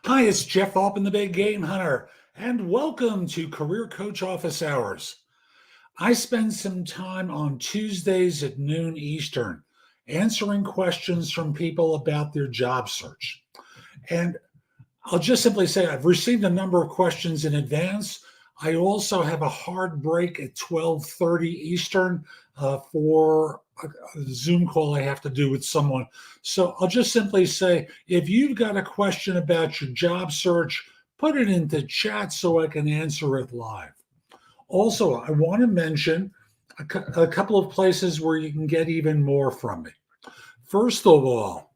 Hi, it's Jeff Alpin, the Big Game Hunter, and welcome to Career Coach Office Hours. I spend some time on Tuesdays at noon Eastern answering questions from people about their job search. And I'll just simply say I've received a number of questions in advance. I also have a hard break at 12:30 Eastern for a Zoom call I have to do with someone. So I'll just simply say, if you've got a question about your job search, put it into chat so I can answer it live. Also, I want to mention a couple of places where you can get even more from me. First of all,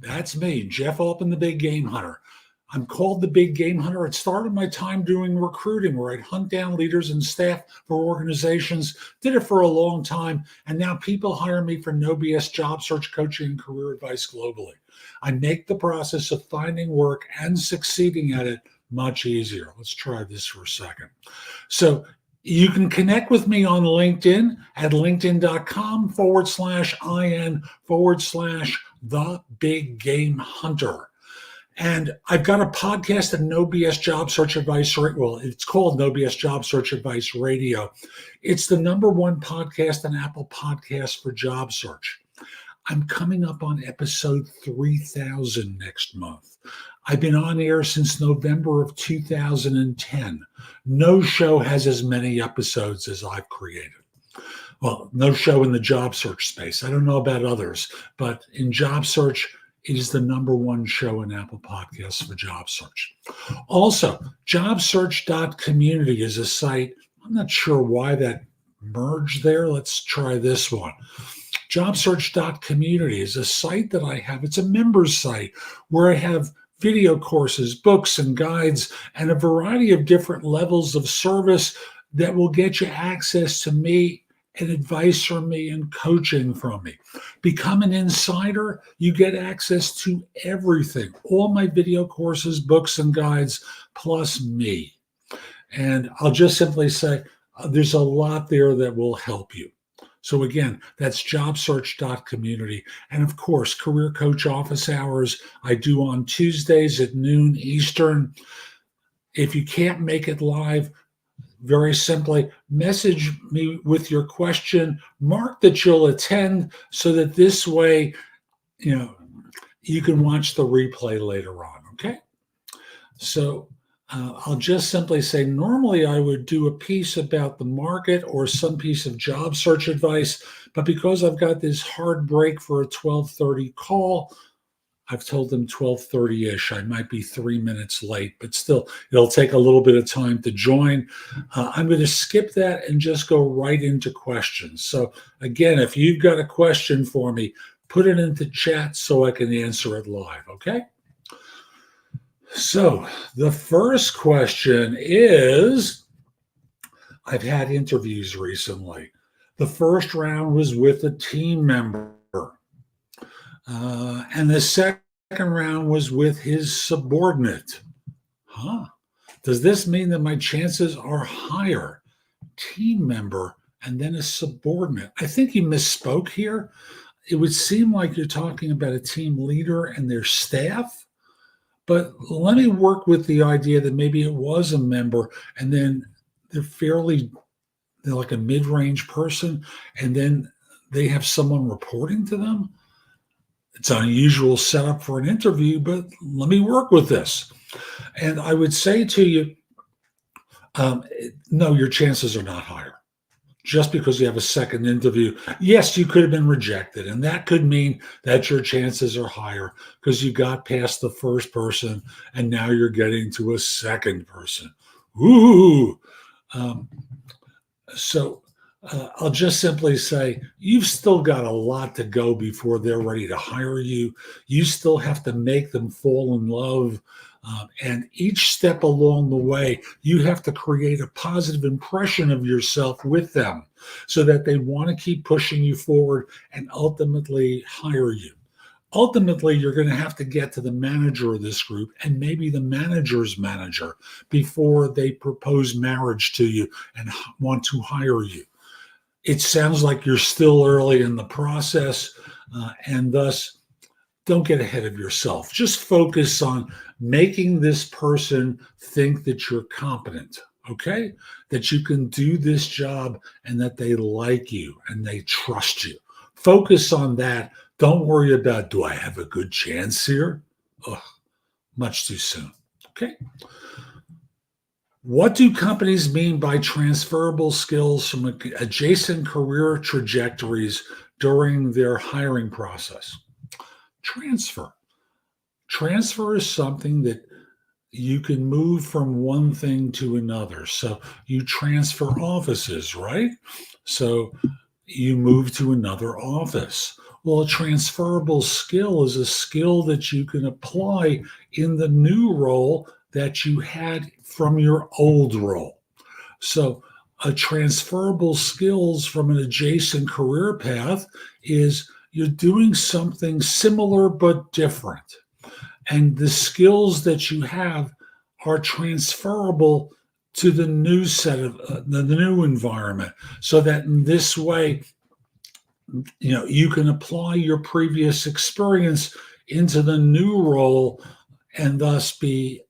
that's me, Jeff Alpin, the Big Game Hunter. I'm called the Big Game Hunter. It started my time doing recruiting, where I'd hunt down leaders and staff for organizations, did it for a long time, and now people hire me for no BS job search coaching and career advice globally. I make the process of finding work and succeeding at it much easier. Let's try this for a second. So you can connect with me on LinkedIn at linkedin.com/IN/the-big-game-hunter. And I've got a podcast at No BS Job Search Advice. Well, it's called No BS Job Search Advice Radio. It's the #1 podcast on Apple Podcasts for job search. I'm coming up on episode 3000 next month. I've been on air since November of 2010. No show has as many episodes as I've created. Well, no show in the job search space. I don't know about others, but in job search, it is the #1 show in Apple Podcasts for job search. Also, jobsearch.community is a site. I'm not sure why that merged there. Let's try this one. Jobsearch.community is a site that I have. It's a members site where I have video courses, books, and guides, and a variety of different levels of service that will get you access to me and advice from me and coaching from me. Become an insider, you get access to everything, all my video courses, books, and guides, plus me. And I'll just simply say, there's a lot there that will help you. So again, that's jobsearch.community. And of course, Career Coach Office Hours I do on Tuesdays at noon Eastern. If you can't make it live, very simply, message me with your question, mark that you'll attend, so that this way, you can watch the replay later on, okay? So I'll just simply say, normally I would do a piece about the market or some piece of job search advice, but because I've got this hard break for a 12:30 call, I've told them 12:30-ish. I might be 3 minutes late, but still, it'll take a little bit of time to join. I'm going to skip that and just go right into questions. So again, if you've got a question for me, put it into chat so I can answer it live, okay? So the first question is, I've had interviews recently. The first round was with a team member. And the second round was with his subordinate. Does this mean that my chances are higher? Team member and then a subordinate. I think you misspoke here. It would seem like you're talking about a team leader and their staff. But let me work with the idea that maybe it was a member and then they're like a mid-range person, and then they have someone reporting to them. It's an unusual setup for an interview, but let me work with this. And I would say to you, no, your chances are not higher. Just because you have a second interview, yes, you could have been rejected. And that could mean that your chances are higher because you got past the first person and now you're getting to a second person. Ooh. I'll just simply say, you've still got a lot to go before they're ready to hire you. You still have to make them fall in love. And each step along the way, you have to create a positive impression of yourself with them so that they want to keep pushing you forward and ultimately hire you. Ultimately, you're going to have to get to the manager of this group and maybe the manager's manager before they propose marriage to you and want to hire you. It sounds like you're still early in the process, and thus don't get ahead of yourself. Just focus on making this person think that you're competent, okay? That you can do this job and that they like you and they trust you. Focus on that. Don't worry about, do I have a good chance here? Ugh, much too soon, okay? What do companies mean by transferable skills from adjacent career trajectories during their hiring process? Transfer. Transfer is something that you can move from one thing to another. So you transfer offices, right? So you move to another office. Well, a transferable skill is a skill that you can apply in the new role that you had from your old role. So a transferable skills from an adjacent career path is you're doing something similar but different. And the skills that you have are transferable to the new set of the new environment, so that in this way, you can apply your previous experience into the new role and thus be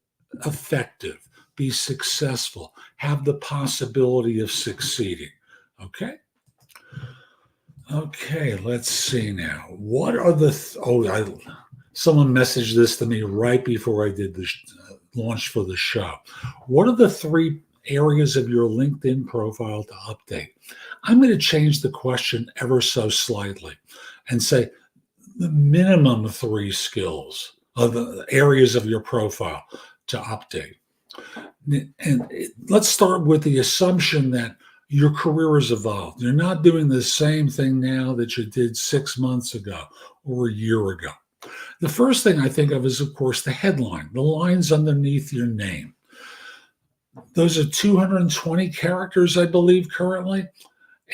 effective, be successful, have the possibility of succeeding. Okay. Okay, let's see now. What are the someone messaged this to me right before I did the launch for the show. What are the 3 areas of your LinkedIn profile to update? I'm going to change the question ever so slightly and say the minimum 3 skills of the areas of your profile to update. And let's start with the assumption that your career has evolved. You're not doing the same thing now that you did 6 months ago or a year ago. The first thing I think of is, of course, the headline, the lines underneath your name. Those are 220 characters, I believe, currently.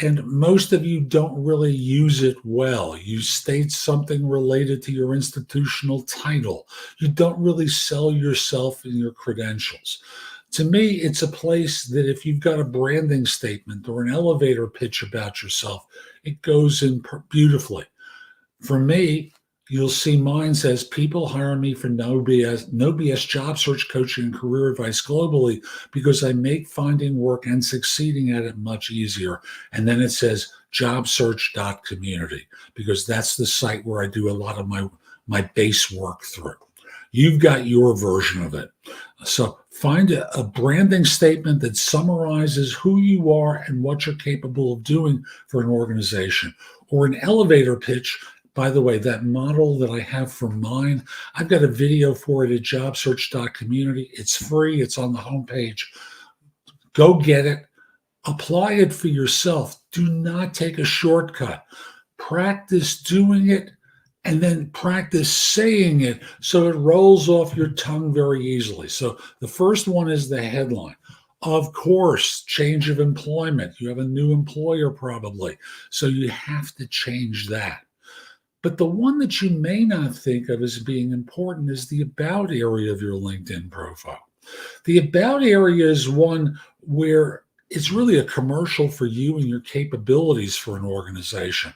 And most of you don't really use it well. You state something related to your institutional title. You don't really sell yourself in your credentials. To me, it's a place that if you've got a branding statement or an elevator pitch about yourself, it goes in beautifully. For me, you'll see mine says, people hire me for no BS job search coaching and career advice globally because I make finding work and succeeding at it much easier. And then it says jobsearch.community because that's the site where I do a lot of my base work through. You've got your version of it. So find a branding statement that summarizes who you are and what you're capable of doing for an organization, or an elevator pitch. By the way, that model that I have for mine, I've got a video for it at jobsearch.community. It's free. It's on the homepage. Go get it. Apply it for yourself. Do not take a shortcut. Practice doing it and then practice saying it so it rolls off your tongue very easily. So the first one is the headline. Of course, change of employment. You have a new employer probably, so you have to change that. But the one that you may not think of as being important is the about area of your LinkedIn profile. The about area is one where it's really a commercial for you and your capabilities for an organization.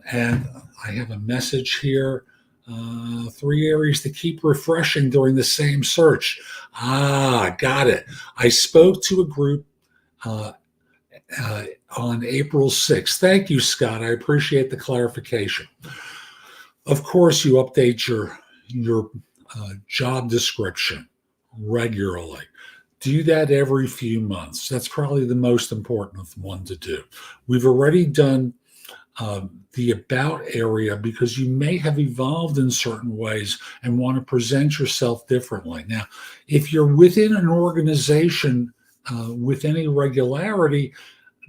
And I have a message here, 3 areas to keep refreshing during the same search. Got it. I spoke to a group on April 6th. Thank you, Scott. I appreciate the clarification. Of course, you update your job description regularly. Do that every few months. That's probably the most important one to do. We've already done the about area because you may have evolved in certain ways and want to present yourself differently. Now, if you're within an organization with any regularity,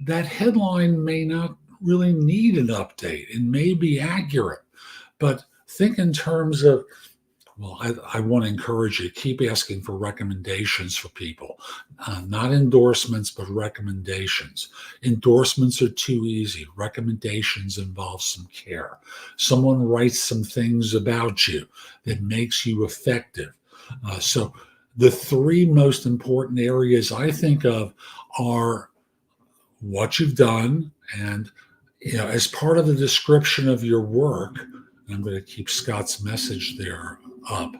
that headline may not really need an update. It may be accurate, but think in terms of, well, I want to encourage you to keep asking for recommendations for people, not endorsements, but recommendations. Endorsements are too easy. Recommendations involve some care. Someone writes some things about you that makes you effective. So the 3 most important areas I think of are what you've done, and as part of the description of your work, And I'm going to keep Scott's message there up.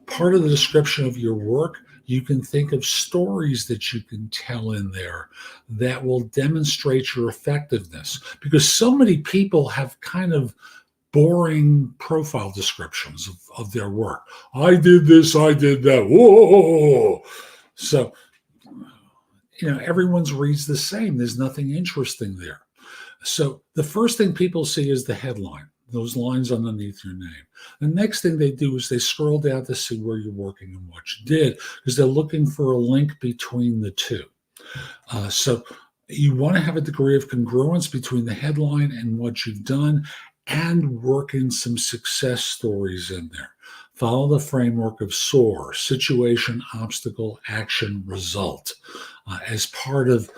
Part of the description of your work, you can think of stories that you can tell in there that will demonstrate your effectiveness, because so many people have kind of boring profile descriptions of their work. I did this, I did that. Whoa. So, everyone's reads the same. There's nothing interesting there. So the first thing people see is the headline, those lines underneath your name. The next thing they do is they scroll down to see where you're working and what you did, because they're looking for a link between the two. So you want to have a degree of congruence between the headline and what you've done, and work in some success stories in there. Follow the framework of SOAR, situation, obstacle, action, result, as part of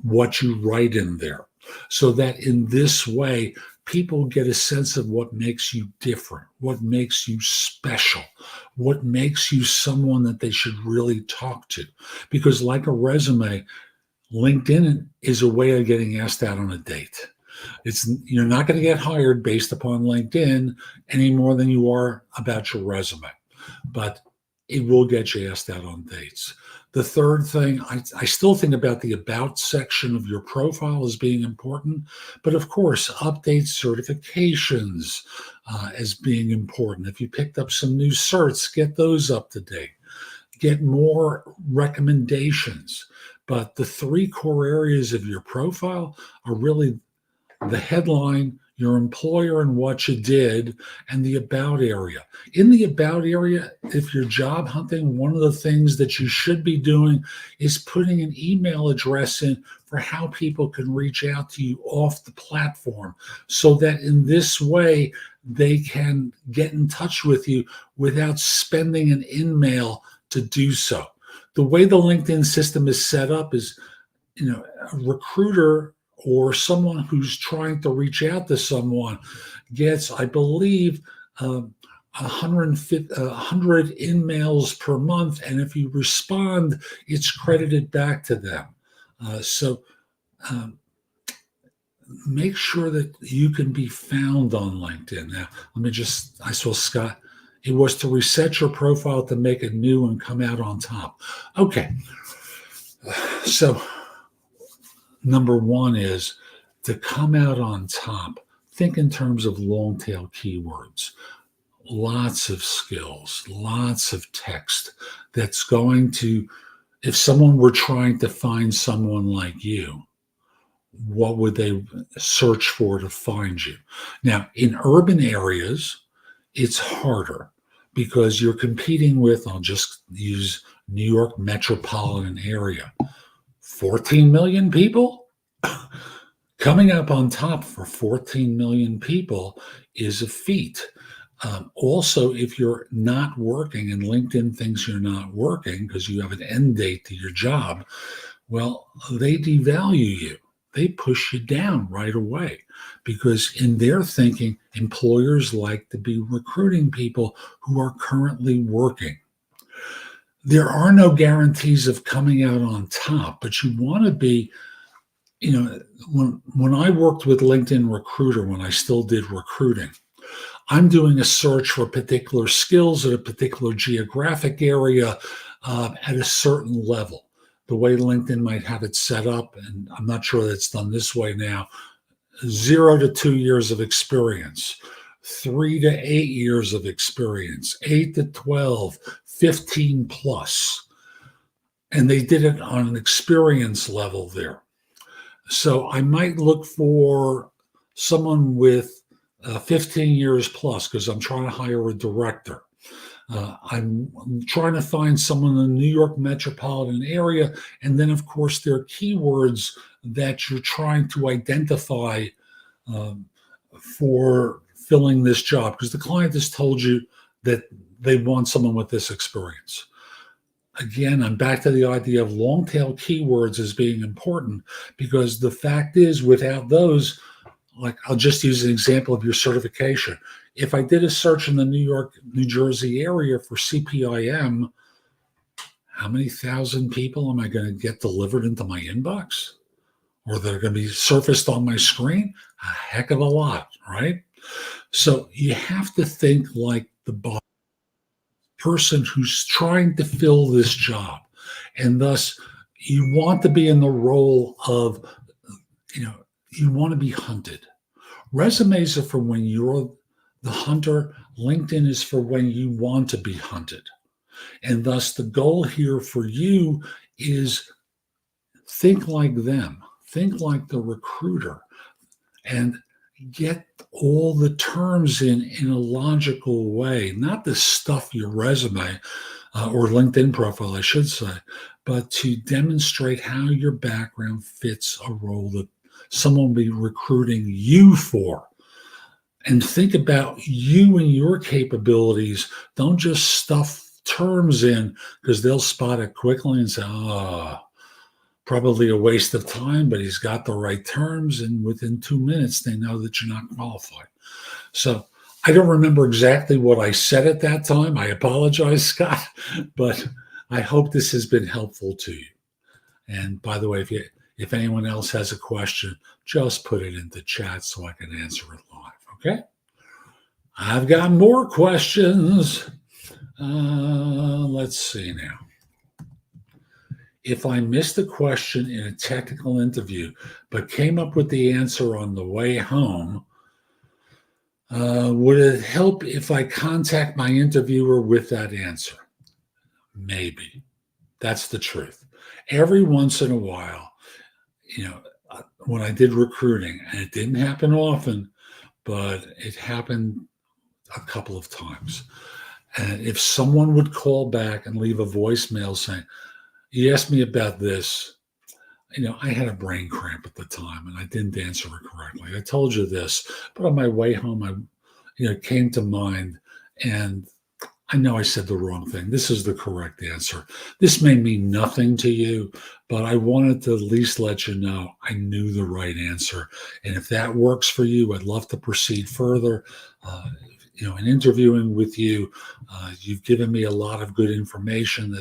what you write in there. So that in this way, people get a sense of what makes you different, what makes you special, what makes you someone that they should really talk to. Because like a resume, LinkedIn is a way of getting asked out on a date. You're not going to get hired based upon LinkedIn any more than you are about your resume, but it will get you asked out on dates. The third thing, I still think about the about section of your profile as being important, but of course, update certifications as being important. If you picked up some new certs, get those up to date. Get more recommendations. But the three core areas of your profile are really the headline, your employer and what you did, and the about area. In the about area, if you're job hunting, one of the things that you should be doing is putting an email address in for how people can reach out to you off the platform, so that in this way they can get in touch with you without spending an email to do so. The way the LinkedIn system is set up is, a recruiter or someone who's trying to reach out to someone gets, I believe, 100 emails per month. And if you respond, it's credited back to them. So make sure that you can be found on LinkedIn. Now, I saw Scott, it was to reset your profile to make it new and come out on top. Okay. So number one is to come out on top. Think in terms of long tail keywords, lots of skills, lots of text that's going to, if someone were trying to find someone like you, what would they search for to find you? Now, in urban areas, it's harder because you're competing with, I'll just use New York metropolitan area, 14 million people. Coming up on top for 14 million people is a feat. Also, if you're not working and LinkedIn thinks you're not working because you have an end date to your job, well, they devalue you. They push you down right away because in their thinking, employers like to be recruiting people who are currently working. There are no guarantees of coming out on top, but you want to be, when I worked with LinkedIn Recruiter, when I still did recruiting, I'm doing a search for particular skills at a particular geographic area at a certain level. The way LinkedIn might have it set up, and I'm not sure that it's done this way now, 0 to 2 years of experience, 3 to 8 years of experience, 8 to 12, 15 plus. And they did it on an experience level there. So I might look for someone with 15 years plus because I'm trying to hire a director. I'm trying to find someone in the New York metropolitan area. And then, of course, there are keywords that you're trying to identify for filling this job because the client has told you that they want someone with this experience. Again, I'm back to the idea of long tail keywords as being important because the fact is, without those, like I'll just use an example of your certification. If I did a search in the New York, New Jersey area for CPIM, how many thousand people am I going to get delivered into my inbox? Or that are going to be surfaced on my screen? A heck of a lot, right? So you have to think like the person who's trying to fill this job. And thus, you want to be in the role of, you know, you want to be hunted. Resumes are for when you're the hunter. LinkedIn is for when you want to be hunted. And thus, the goal here for you is think like them, think like the recruiter, and get all the terms in a logical way, not to stuff your resume or LinkedIn profile, I should say, but to demonstrate how your background fits a role that someone will be recruiting you for. And think about you and your capabilities. Don't just stuff terms in because they'll spot it quickly and say, oh, probably a waste of time, but he's got the right terms. And within 2 minutes, they know that you're not qualified. So I don't remember exactly what I said at that time. I apologize, Scott, but I hope this has been helpful to you. And by the way, if anyone else has a question, just put it into chat so I can answer it live. Okay? I've got more questions. Let's see now. If I missed a question in a technical interview, but came up with the answer on the way home, would it help if I contact my interviewer with that answer? Maybe. That's the truth. Every once in a while, when I did recruiting, and it didn't happen often, but it happened a couple of times. And if someone would call back and leave a voicemail saying, you asked me about this, I had a brain cramp at the time and I didn't answer it correctly. I told you this, but on my way home, it came to mind and I know I said the wrong thing. This is the correct answer. This may mean nothing to you, but I wanted to at least let you know I knew the right answer. And if that works for you, I'd love to proceed further. In interviewing with you, you've given me a lot of good information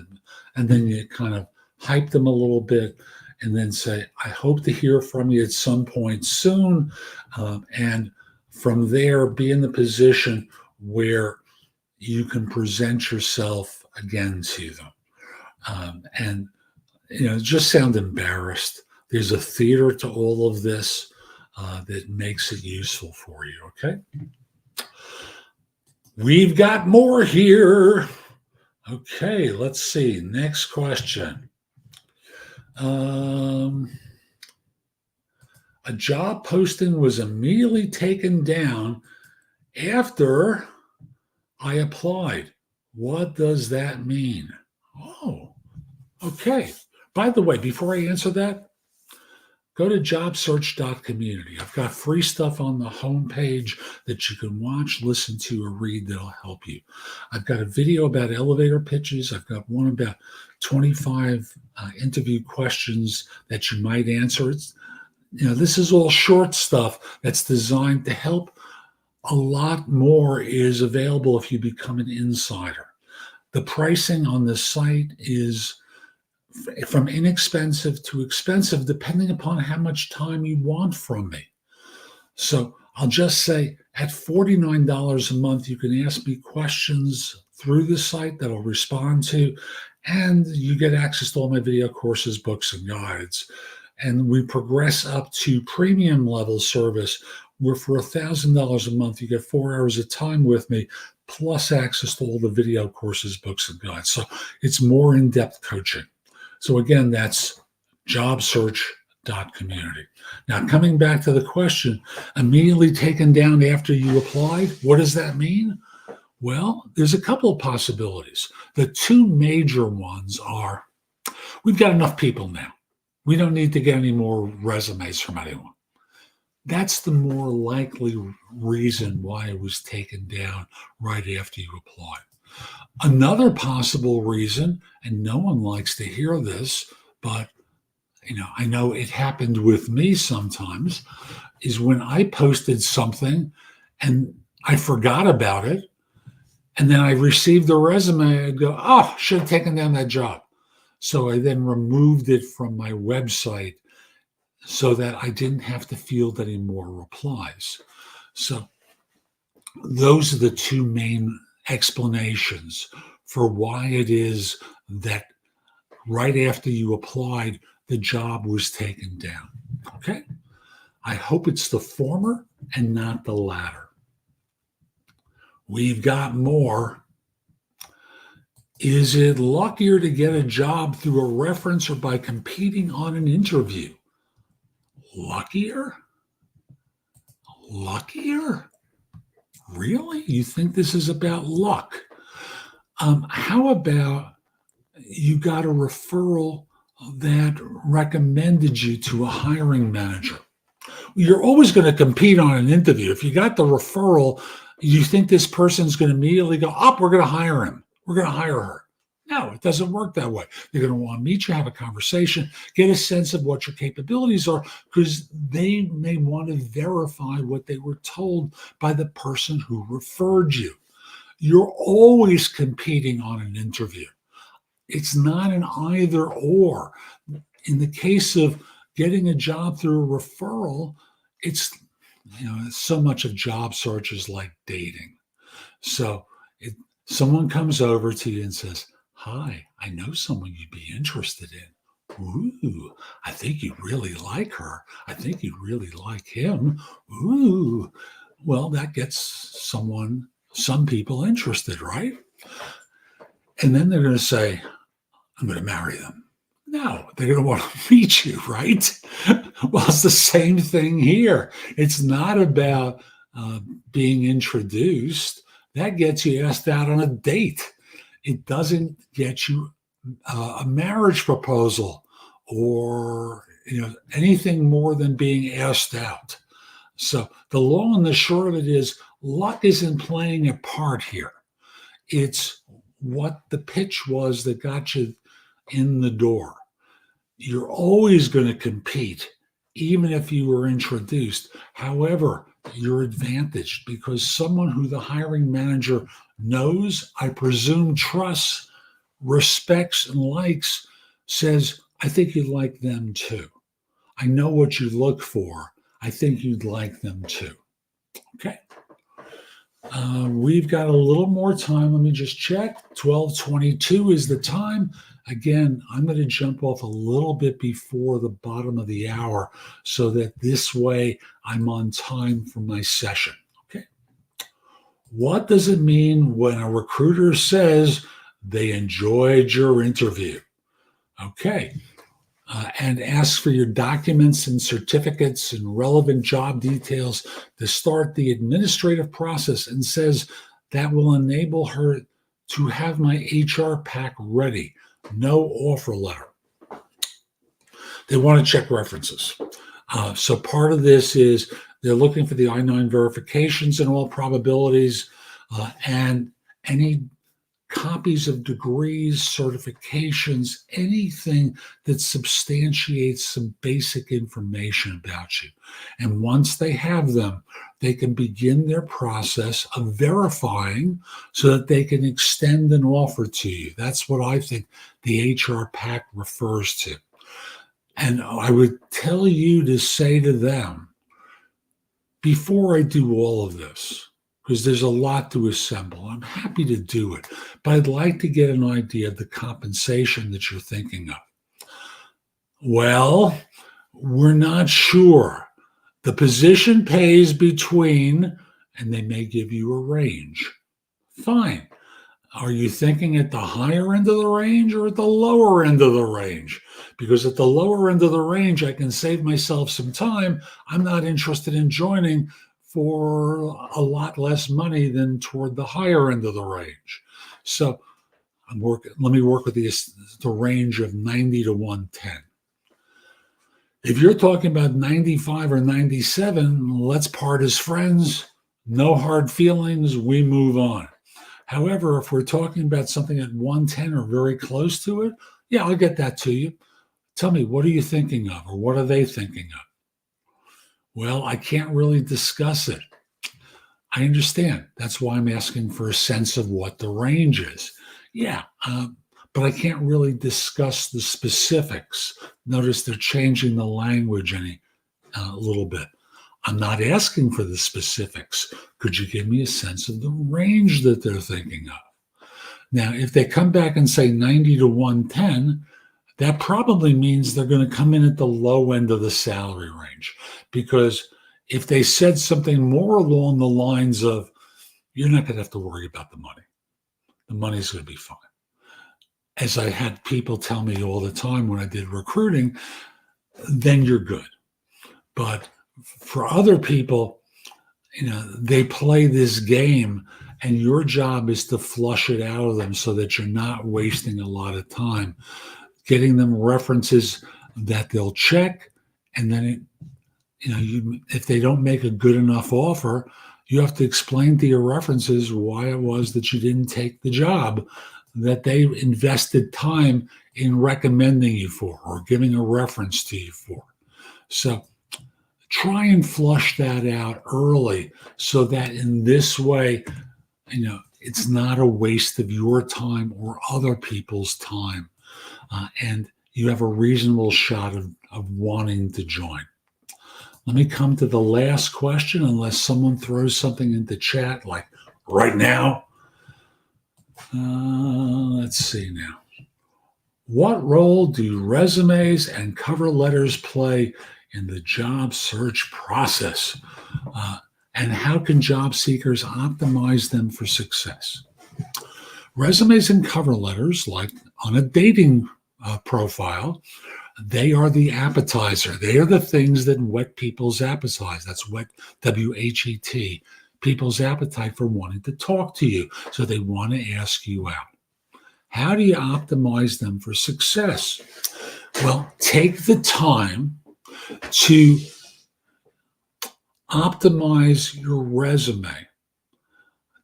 and then you kind of hype them a little bit and then say, I hope to hear from you at some point soon. And from there, be in the position where you can present yourself again to them. And just sound embarrassed. There's a theater to all of this that makes it useful for you, okay? We've got more here. Okay, let's see. Next question. A job posting was immediately taken down after I applied. What does that mean? Oh, okay. By the way, before I answer that, go to jobsearch.community. I've got free stuff on the homepage that you can watch, listen to, or read that'll help you. I've got a video about elevator pitches. I've got one about 25 interview questions that you might answer. This is all short stuff that's designed to help. A lot more is available if you become an insider. The pricing on the site is from inexpensive to expensive, depending upon how much time you want from me. So I'll just say at $49 a month, you can ask me questions through the site that I'll respond to, and you get access to all my video courses, books, and guides. And we progress up to premium level service, where for $1,000 a month, you get 4 hours of time with me, plus access to all the video courses, books, and guides. So it's more in-depth coaching. So again, that's jobsearch.community. Now, coming back to the question, immediately taken down after you applied, what does that mean? Well, there's a couple of possibilities. The two major ones are, we've got enough people now. We don't need to get any more resumes from anyone. That's the more likely reason why it was taken down right after you applied. Another possible reason, and no one likes to hear this, but I know it happened with me sometimes, is when I posted something and I forgot about it, and then I received a resume, I'd go, oh, should have taken down that job. So I then removed it from my website so that I didn't have to field any more replies. So Those are the two main explanations for why it is that right after you applied, the job was taken down. Okay? I hope it's the former and not the latter. We've got more. Is it luckier to get a job through a reference or by competing on an interview? Luckier? Luckier? Really? You think this is about luck? How about you got a referral that recommended you to a hiring manager? You're always going to compete on an interview. If you got the referral, you think this person's going to immediately go, we're going to hire him. We're going to hire her. No, it doesn't work that way. They're going to want to meet you, have a conversation, get a sense of what your capabilities are, because they may want to verify what they were told by the person who referred you. You're always competing on an interview. It's not an either or. In the case of getting a job through a referral, it's so much of job search is like dating. So someone comes over to you and says, "Hi, I know someone you'd be interested in. Ooh, I think you'd really like her. I think you'd really like him. Ooh." Well, that gets some people interested, right? And then they're going to say, "I'm going to marry them." No, they're going to want to meet you, right? Well, it's the same thing here. It's not about being introduced. That gets you asked out on a date. It doesn't get you a marriage proposal or anything more than being asked out. So the long and the short of it is, luck isn't playing a part here. It's what the pitch was that got you in the door. You're always going to compete, even if you were introduced. However, you're advantaged because someone who the hiring manager knows, I presume trusts, respects, and likes, says, "I think you'd like them too. I know what you look for. I think you'd like them too." Okay. We've got a little more time. Let me just check. 12:22 is the time. Again, I'm going to jump off a little bit before the bottom of the hour so that this way I'm on time for my session. Okay. What does it mean when a recruiter says they enjoyed your interview? Okay. And asks for your documents and certificates and relevant job details to start the administrative process, and says that will enable her to have my HR pack ready. No offer letter. They want to check references. So part of this is they're looking for the I-9 verifications in all probabilities, and any copies of degrees, certifications, anything that substantiates some basic information about you. And once they have them, they can begin their process of verifying so that they can extend an offer to you. That's what I think the HR pack refers to. And I would tell you to say to them, before I do all of this, because there's a lot to assemble, I'm happy to do it, but I'd like to get an idea of the compensation that you're thinking of. Well, we're not sure. The position pays between, and they may give you a range. Fine. Are you thinking at the higher end of the range or at the lower end of the range? Because at the lower end of the range, I can save myself some time. I'm not interested in joining for a lot less money than toward the higher end of the range. So let me work with the range of 90 to 110. If you're talking about 95 or 97, let's part as friends. No hard feelings. We move on. However, if we're talking about something at 110 or very close to it, yeah, I'll get that to you. Tell me, what are you thinking of, or what are they thinking of? Well, I can't really discuss it. I understand. That's why I'm asking for a sense of what the range is. Yeah, but I can't really discuss the specifics. Notice they're changing the language a little bit. I'm not asking for the specifics. Could you give me a sense of the range that they're thinking of? Now, if they come back and say 90 to 110, that probably means they're going to come in at the low end of the salary range. Because if they said something more along the lines of, you're not going to have to worry about the money. The money's going to be fine. As I had people tell me all the time when I did recruiting, then you're good. But for other people, they play this game, and your job is to flush it out of them so that you're not wasting a lot of time getting them references that they'll check. And then, if they don't make a good enough offer, you have to explain to your references why it was that you didn't take the job that they invested time in recommending you for or giving a reference to you for. So try and flush that out early so that in this way, it's not a waste of your time or other people's time. And you have a reasonable shot of wanting to join. Let me come to the last question, unless someone throws something into chat like right now. Let's see now. What role do resumes and cover letters play in the job search process? And how can job seekers optimize them for success? Resumes and cover letters, like on a dating profile, they are the appetizer. They are the things that whet people's appetite. That's whet, W-H-E-T, people's appetite for wanting to talk to you. So they want to ask you out. How do you optimize them for success? Well, take the time to optimize your resume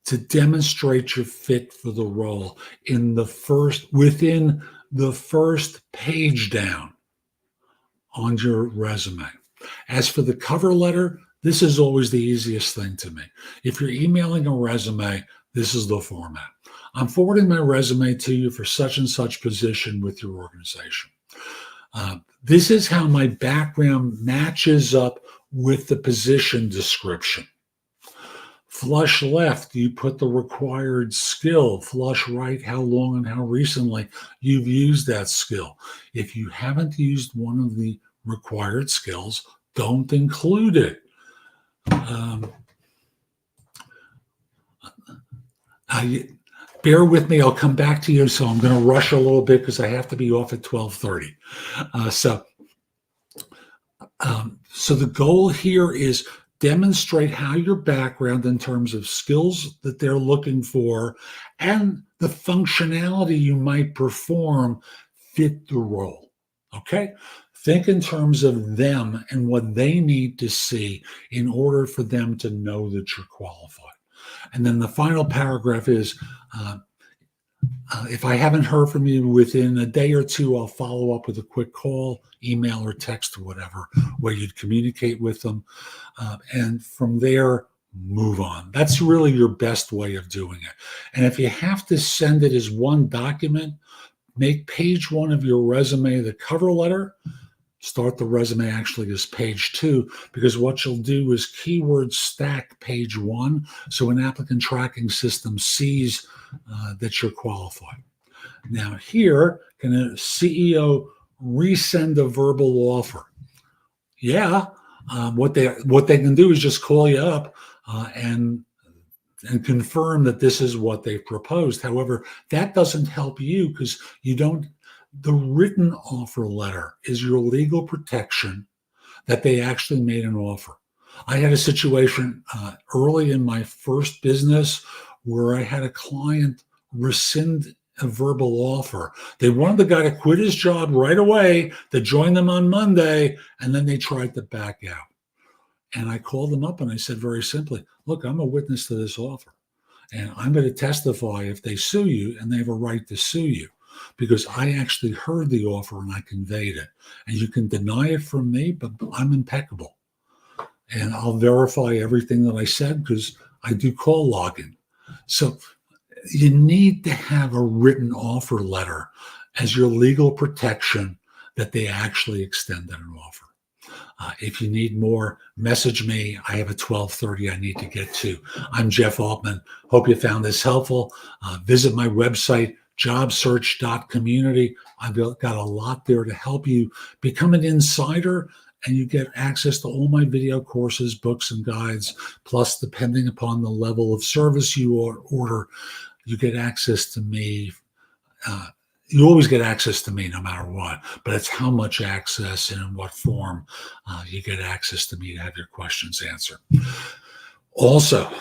to demonstrate your fit for the role within the first page down on your resume. As for the cover letter, this is always the easiest thing to me. If you're emailing a resume, this is the format. I'm forwarding my resume to you for such and such position with your organization. This is how my background matches up with the position description. Flush left, you put the required skill. Flush right, how long and how recently you've used that skill. If you haven't used one of the required skills, don't include it. Bear with me, I'll come back to you. So I'm going to rush a little bit because I have to be off at 12:30. So the goal here is demonstrate how your background in terms of skills that they're looking for and the functionality you might perform fit the role. Okay? Think in terms of them and what they need to see in order for them to know that you're qualified. And then the final paragraph is, if I haven't heard from you within a day or two, I'll follow up with a quick call, email, or text, or whatever, where you'd communicate with them. And from there, move on. That's really your best way of doing it. And if you have to send it as one document, make page one of your resume the cover letter. Start the resume actually as page two, because what you'll do is keyword stack page one, so an applicant tracking system sees that you're qualified. Now here, can a CEO resend a verbal offer? Yeah, what they can do is just call you up and confirm that this is what they've proposed. However, that doesn't help you because you don't. The written offer letter is your legal protection that they actually made an offer. I had a situation early in my first business where I had a client rescind a verbal offer. They wanted the guy to quit his job right away, to join them on Monday, and then they tried to back out. And I called them up and I said very simply, look, I'm a witness to this offer, and I'm going to testify if they sue you, and they have a right to sue you, because I actually heard the offer and I conveyed it. And you can deny it from me, but I'm impeccable. And I'll verify everything that I said because I do call logging. So you need to have a written offer letter as your legal protection that they actually extended an offer. If you need more, message me. I have a 12:30 I need to get to. I'm Jeff Altman. Hope you found this helpful. Visit my website, jobsearch.community. I've got a lot there to help you become an insider, and you get access to all my video courses, books, and guides. Plus, depending upon the level of service you order, you get access to me. You always get access to me no matter what, but it's how much access and in what form you get access to me to have your questions answered. Also,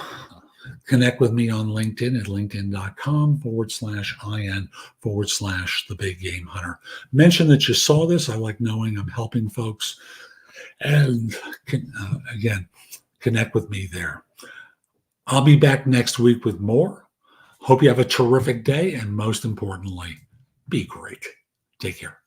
connect with me on LinkedIn at linkedin.com/IN/thebiggamehunter. Mention that you saw this. I like knowing I'm helping folks. And again, connect with me there. I'll be back next week with more. Hope you have a terrific day, and most importantly, be great. Take care.